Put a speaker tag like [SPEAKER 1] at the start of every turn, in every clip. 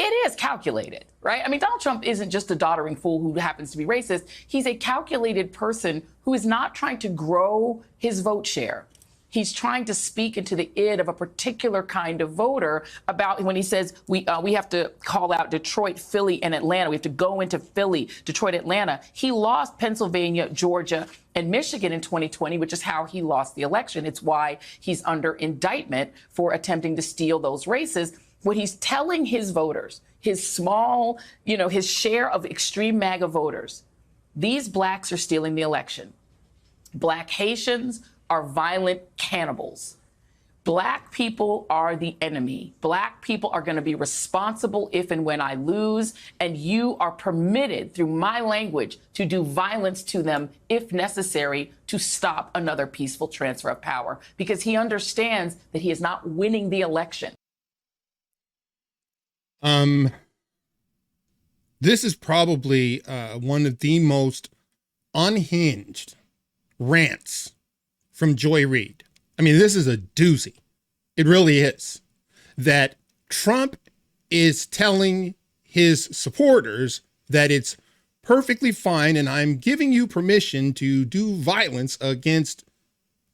[SPEAKER 1] It is calculated, right? I mean, Donald Trump isn't just a doddering fool who happens to be racist. He's a calculated person who is not trying to grow his vote share. He's trying to speak into the id of a particular kind of voter about when he says we have to call out Detroit, Philly, and Atlanta. We have to go into Philly, Detroit, Atlanta. He lost Pennsylvania, Georgia, and Michigan in 2020, which is how he lost the election. It's why he's under indictment for attempting to steal those races. What he's telling his voters, his small, his share of extreme MAGA voters, these blacks are stealing the election. Black Haitians are violent cannibals. Black people are the enemy. Black people are going to be responsible if and when I lose, and you are permitted through my language to do violence to them if necessary to stop another peaceful transfer of power, because he understands that he is not winning the election.
[SPEAKER 2] This is probably one of the most unhinged rants from Joy Reid. I mean, this is a doozy. It really is. That Trump is telling his supporters that it's perfectly fine and I'm giving you permission to do violence against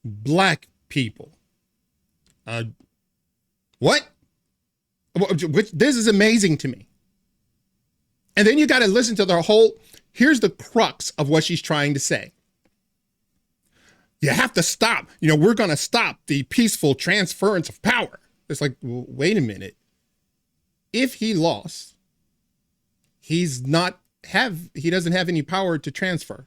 [SPEAKER 2] black people. What? This is amazing to me. And then you got to listen to the whole, here's the crux of what she's trying to say. You have to stop. We're going to stop the peaceful transference of power. It's like, well, wait a minute. If he lost, he doesn't have any power to transfer.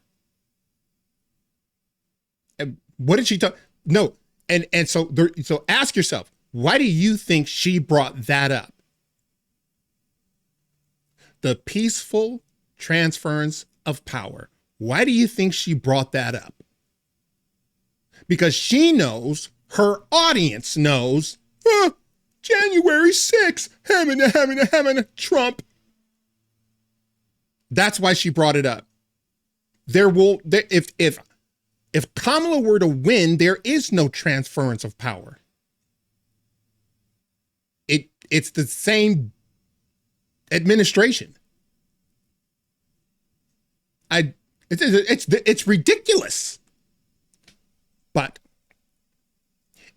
[SPEAKER 2] And what did she talk? No. And so ask yourself, why do you think she brought that up? The peaceful transference of power. Why do you think she brought that up? Because she knows, her audience knows, January 6th, Trump. That's why she brought it up. If Kamala were to win, there is no transference of power. It's the same administration. It's ridiculous. But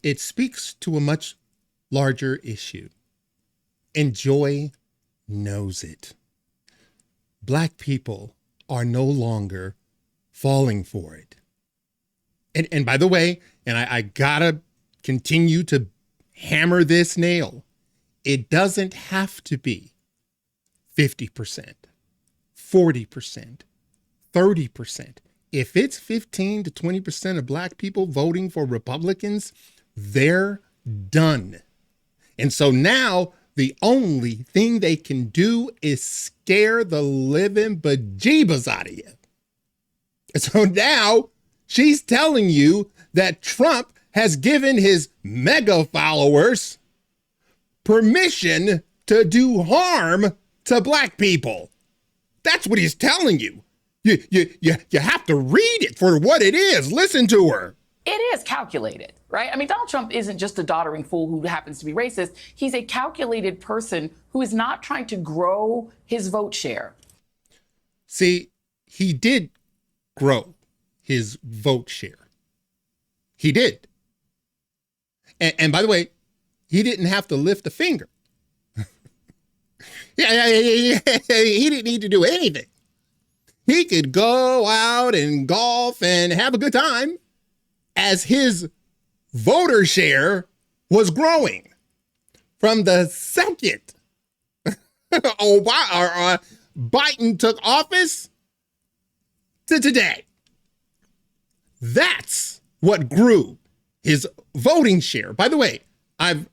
[SPEAKER 2] it speaks to a much larger issue. And Joy knows it. Black people are no longer falling for it. And by the way, and I gotta continue to hammer this nail, it doesn't have to be 50%, 40%, 30%. If it's 15 to 20% of black people voting for Republicans, they're done. And so now the only thing they can do is scare the living bejeebus out of you. And so now she's telling you that Trump has given his mega followers permission to do harm to black people. That's what he's telling you. You have to read it for what it is. Listen to her.
[SPEAKER 1] It is calculated, right? I mean, Donald Trump isn't just a doddering fool who happens to be racist. He's a calculated person who is not trying to grow his vote share.
[SPEAKER 2] See, he did grow his vote share. He did. And by the way, he didn't have to lift a finger. Yeah, he didn't need to do anything. He could go out and golf and have a good time as his voter share was growing from the second Biden took office to today. That's what grew his voting share. By the way, I've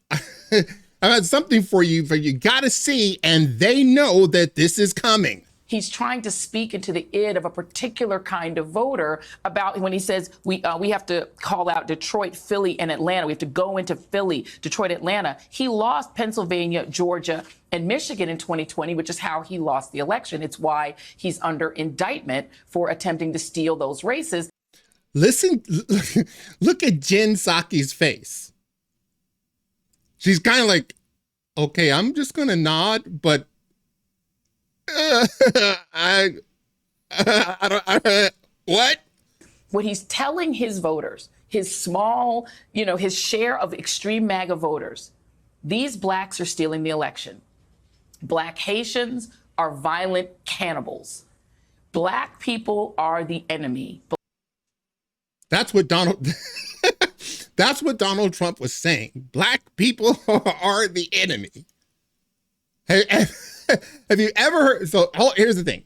[SPEAKER 2] got something for you got to see, and they know that this is coming.
[SPEAKER 1] He's trying to speak into the id of a particular kind of voter about when he says we have to call out Detroit, Philly, and Atlanta. We have to go into Philly, Detroit, Atlanta. He lost Pennsylvania, Georgia, and Michigan in 2020, which is how he lost the election. It's why he's under indictment for attempting to steal those races.
[SPEAKER 2] Listen, look at Jen Psaki's face. She's kind of like, okay, I'm just going to nod, but I, what?
[SPEAKER 1] What he's telling his voters, his small, his share of extreme MAGA voters, these blacks are stealing the election. Black Haitians are violent cannibals. Black people are the enemy.
[SPEAKER 2] That's what Donald Trump was saying. Black people are the enemy. Have you ever heard? So here's the thing.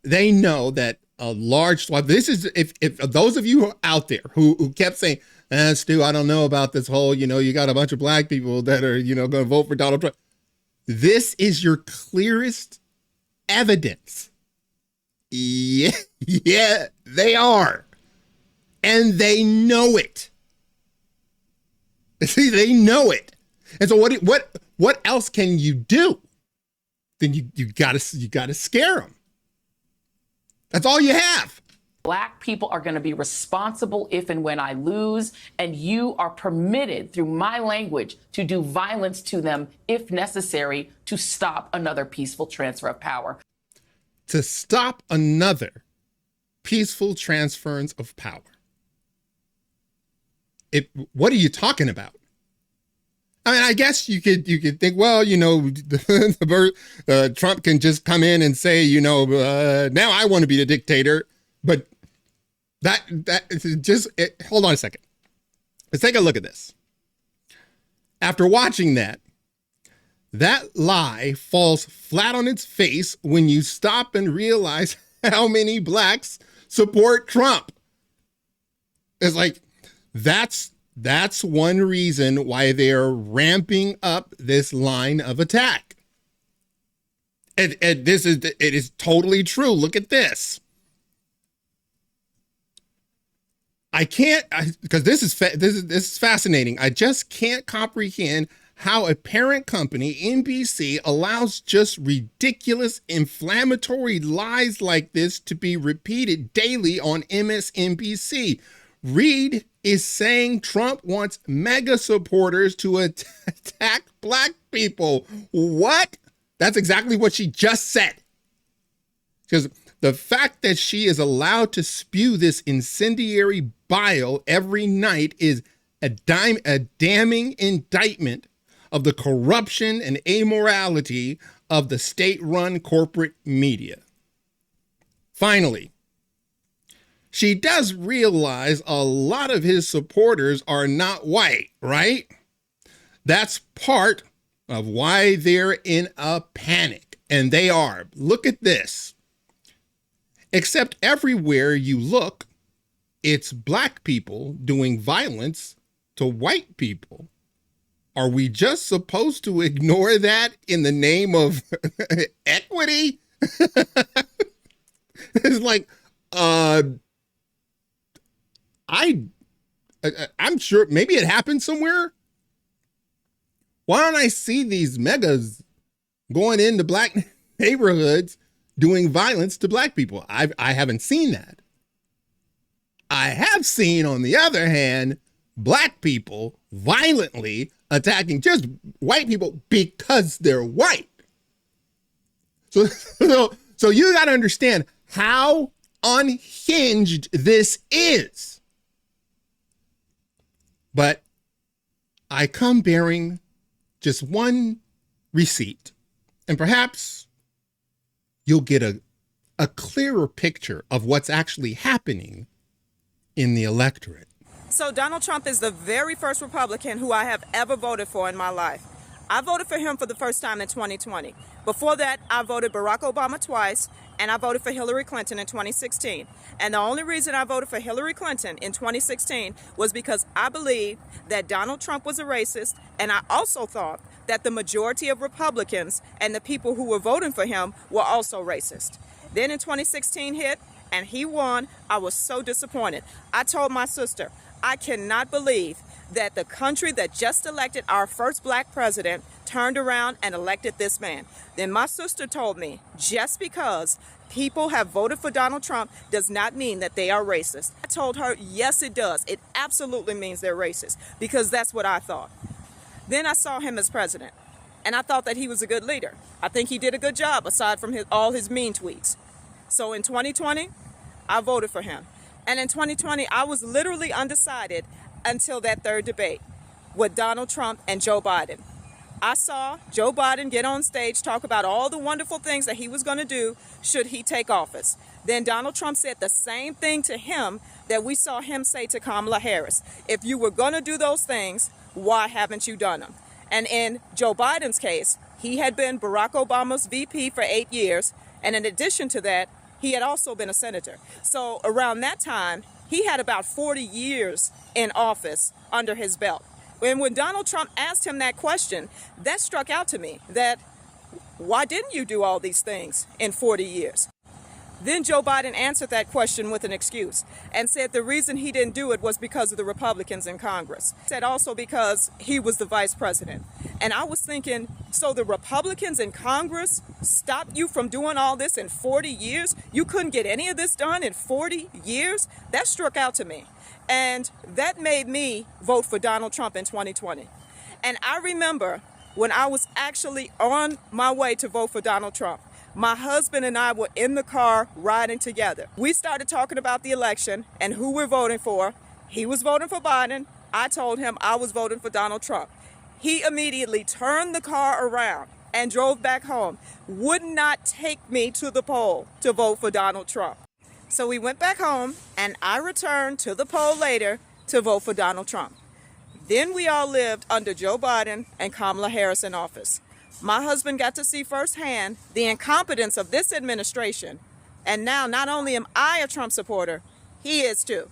[SPEAKER 2] They know that a large swath. This is if those of you out there who kept saying, Stu, I don't know about this whole, you got a bunch of black people that are, going to vote for Donald Trump. This is your clearest evidence. Yeah, they are. And they know it. See, they know it. And so what else can you do? Then you gotta scare them. That's all you have.
[SPEAKER 1] Black people are going to be responsible if and when I lose, and you are permitted through my language to do violence to them if necessary to stop another peaceful transfer of power.
[SPEAKER 2] To stop another peaceful transference of power. What are you talking about? I mean, I guess you could think, well, Trump can just come in and say, now I want to be the dictator. But hold on a second. Let's take a look at this. After watching that lie falls flat on its face when you stop and realize how many blacks support Trump. It's like, that's one reason why they're ramping up this line of attack. And it is totally true. Look at this. Because this is fascinating. I just can't comprehend how a parent company, NBC, allows just ridiculous, inflammatory lies like this to be repeated daily on MSNBC. Reid is saying Trump wants mega supporters to attack black people. What? That's exactly what she just said. Because the fact that she is allowed to spew this incendiary bile every night is a damning indictment of the corruption and amorality of the state-run corporate media. Finally, she does realize a lot of his supporters are not white, right? That's part of why they're in a panic. And they are. Look at this. Except everywhere you look, it's black people doing violence to white people. Are we just supposed to ignore that in the name of equity? It's like, I'm sure maybe it happened somewhere. Why don't I see these megas going into black neighborhoods doing violence to black people? I haven't seen that. I have seen, on the other hand, black people violently attacking just white people because they're white. So you got to understand how unhinged this is. But I come bearing just one receipt, and perhaps you'll get a clearer picture of what's actually happening in the electorate.
[SPEAKER 3] So Donald Trump is the very first Republican who I have ever voted for in my life. I voted for him for the first time in 2020. Before that, I voted Barack Obama twice, and I voted for Hillary Clinton in 2016. And the only reason I voted for Hillary Clinton in 2016 was because I believed that Donald Trump was a racist, and I also thought that the majority of Republicans and the people who were voting for him were also racist. Then in 2016 hit, and he won. I was so disappointed. I told my sister, I cannot believe that the country that just elected our first black president turned around and elected this man. Then my sister told me, just because people have voted for Donald Trump does not mean that they are racist. I told her, yes, it does. It absolutely means they're racist, because that's what I thought. Then I saw him as president. And I thought that he was a good leader. I think he did a good job aside from all his mean tweets. So in 2020, I voted for him. And in 2020, I was literally undecided until that third debate with Donald Trump and Joe Biden. I saw Joe Biden get on stage, talk about all the wonderful things that he was going to do should he take office. Then Donald Trump said the same thing to him that we saw him say to Kamala Harris. If you were going to do those things, why haven't you done them? And in Joe Biden's case, he had been Barack Obama's VP for 8 years. And in addition to that, he had also been a senator. So around that time, he had about 40 years in office under his belt. And when Donald Trump asked him that question, that struck out to me, that why didn't you do all these things in 40 years? Then Joe Biden answered that question with an excuse and said the reason he didn't do it was because of the Republicans in Congress. He said also because he was the vice president. And I was thinking, so the Republicans in Congress stopped you from doing all this in 40 years? You couldn't get any of this done in 40 years? That struck out to me. And that made me vote for Donald Trump in 2020. And I remember when I was actually on my way to vote for Donald Trump, my husband and I were in the car riding together. We started talking about the election and who we're voting for. He was voting for Biden. I told him I was voting for Donald Trump. He immediately turned the car around and drove back home, would not take me to the poll to vote for Donald Trump. So we went back home and I returned to the poll later to vote for Donald Trump. Then we all lived under Joe Biden and Kamala Harris in office. My husband got to see firsthand the incompetence of this administration. And now not only am I a Trump supporter, he is too.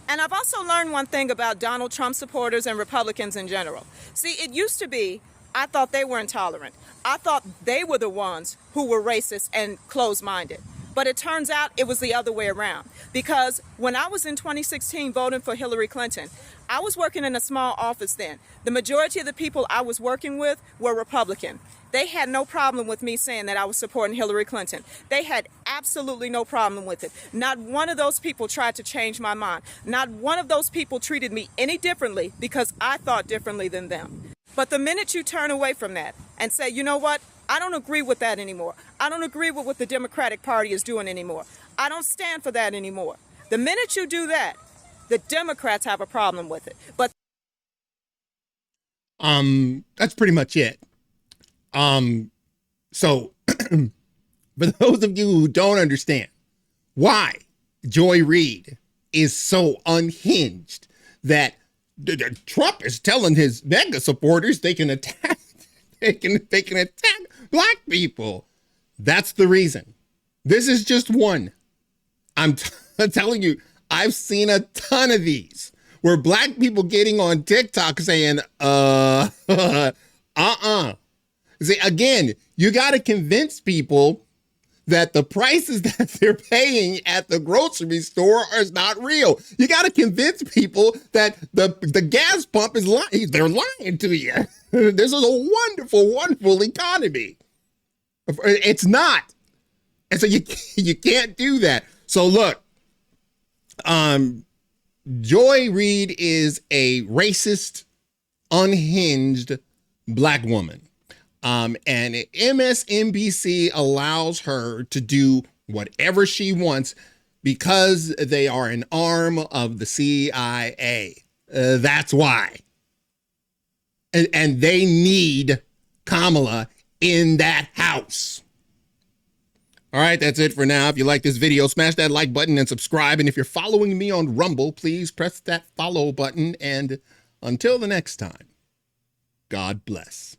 [SPEAKER 3] And I've also learned one thing about Donald Trump supporters and Republicans in general. See, it used to be, I thought they were intolerant. I thought they were the ones who were racist and closed-minded. But it turns out it was the other way around. Because when I was in 2016 voting for Hillary Clinton, I was working in a small office then. The majority of the people I was working with were Republican. They had no problem with me saying that I was supporting Hillary Clinton. They had absolutely no problem with it. Not one of those people tried to change my mind. Not one of those people treated me any differently because I thought differently than them. But the minute you turn away from that and say, you know what? I don't agree with that anymore. I don't agree with what the Democratic Party is doing anymore. I don't stand for that anymore. The minute you do that, the Democrats have a problem with it. But
[SPEAKER 2] that's pretty much it. So for those of you who don't understand why Joy Reid is so unhinged that Trump is telling his mega supporters they can attack they can attack black people. That's the reason. This is just one. I'm telling you, I've seen a ton of these where black people getting on TikTok saying, See, again, you got to convince people that the prices that they're paying at the grocery store is not real. You got to convince people that the gas pump is lying. They're lying to you. This is a wonderful, wonderful economy. It's not. And so you can't do that. So look, Joy Reid is a racist, unhinged black woman. And MSNBC allows her to do whatever she wants because they are an arm of the CIA. That's why. And they need Kamala in that house. All right, that's it for now. If you like this video, smash that like button and subscribe. And if you're following me on Rumble, please press that follow button. And until the next time, God bless.